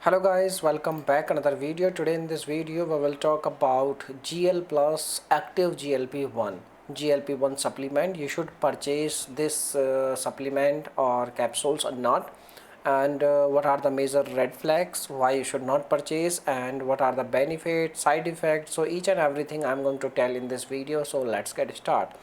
Hello guys, welcome back another video. Today in this video we will talk about GL plus active GLP-1 supplement. You should purchase this supplement or capsules or not, and what are the major red flags why you should not purchase, and what are the benefits, side effects. So each and everything I'm going to tell in this video, so let's get started.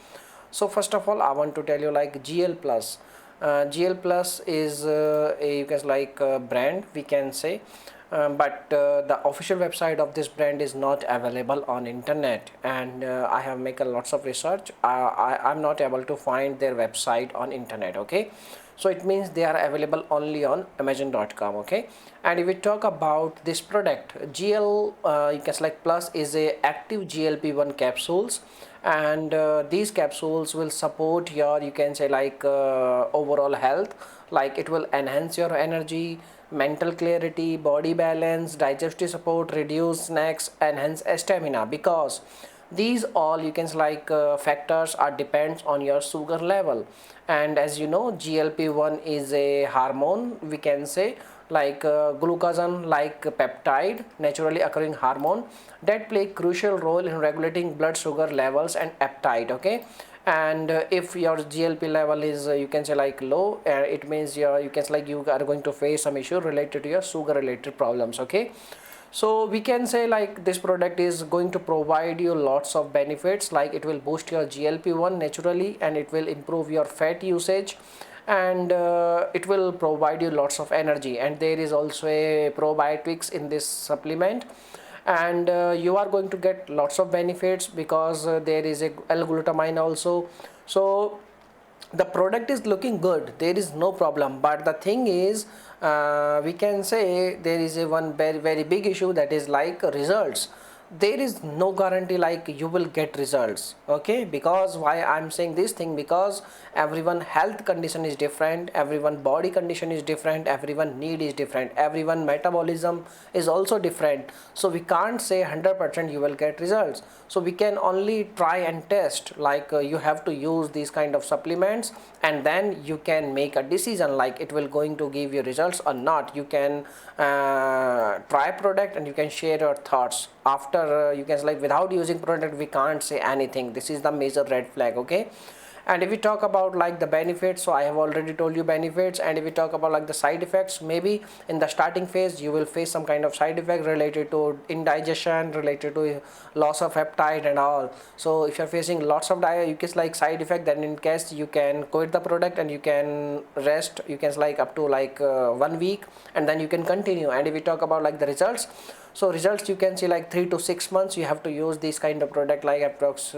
So first of all I want to tell you like GL plus. GL plus is a you guys like a brand we can say, but the official website of this brand is not available on internet, and I have made a lots of research. I'm not able to find their website on internet. Okay, so it means they are available only on amazon.com. Okay, and if we talk about this product GL you can select plus is a active GLP-1 capsules, and these capsules will support your you can say like overall health. Like it will enhance your energy, mental clarity, body balance, digestive support, reduce snacks, enhance stamina, because these all you can say like factors are depends on your sugar level. And as you know, GLP-1 is a hormone we can say, like glucagon like peptide, naturally occurring hormone that play crucial role in regulating blood sugar levels and appetite. Okay, and if your GLP level is you can say like low, it means you can say like you are going to face some issue related to your sugar related problems. Okay, so we can say like this product is going to provide you lots of benefits, like it will boost your GLP-1 naturally, and it will improve your fat usage, and it will provide you lots of energy. And there is also a probiotics in this supplement, and you are going to get lots of benefits because there is a L-glutamine also. So the product is looking good, there is no problem, but the thing is we can say there is a one very big issue, that is like results. There is no guarantee like you will get results. Okay, because why I'm saying this thing, because everyone health condition is different, everyone body condition is different, everyone need is different, everyone metabolism is also different. So we can't say 100% you will get results. So we can only try and test, like you have to use these kind of supplements, and then you can make a decision like it will going to give you results or not. You can try product and you can share your thoughts after you can like without using product we can't say anything. This is the major red flag. Okay, and if we talk about like the benefits, so I have already told you benefits. And if we talk about like the side effects, maybe in the starting phase you will face some kind of side effect related to indigestion, related to loss of appetite and all. So if you're facing lots of you can like side effect, then in case you can quit the product and you can rest, you can like up to like 1 week, and then you can continue. And if we talk about like the results, so results you can see like 3 to 6 months you have to use this kind of product, like approx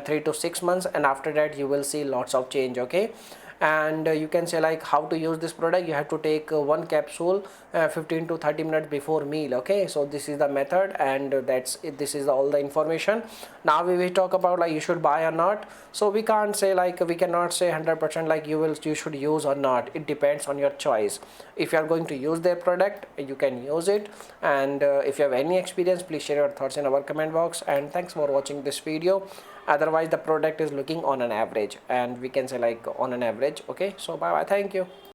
3 to 6 months, and after that you will see lots of change. Okay, and you can say like how to use this product. You have to take one capsule 15 to 30 minutes before meal. Okay, so this is the method, and that's it. This is all the information. Now we will talk about like you should buy or not. So we can't say like we cannot say 100% like you should use or not. It depends on your choice. If you are going to use their product, you can use it. And if you have any experience, please share your thoughts in our comment box. And thanks for watching this video. Otherwise the product is looking on an average, and we can say like on an average. Okay, so bye bye, thank you.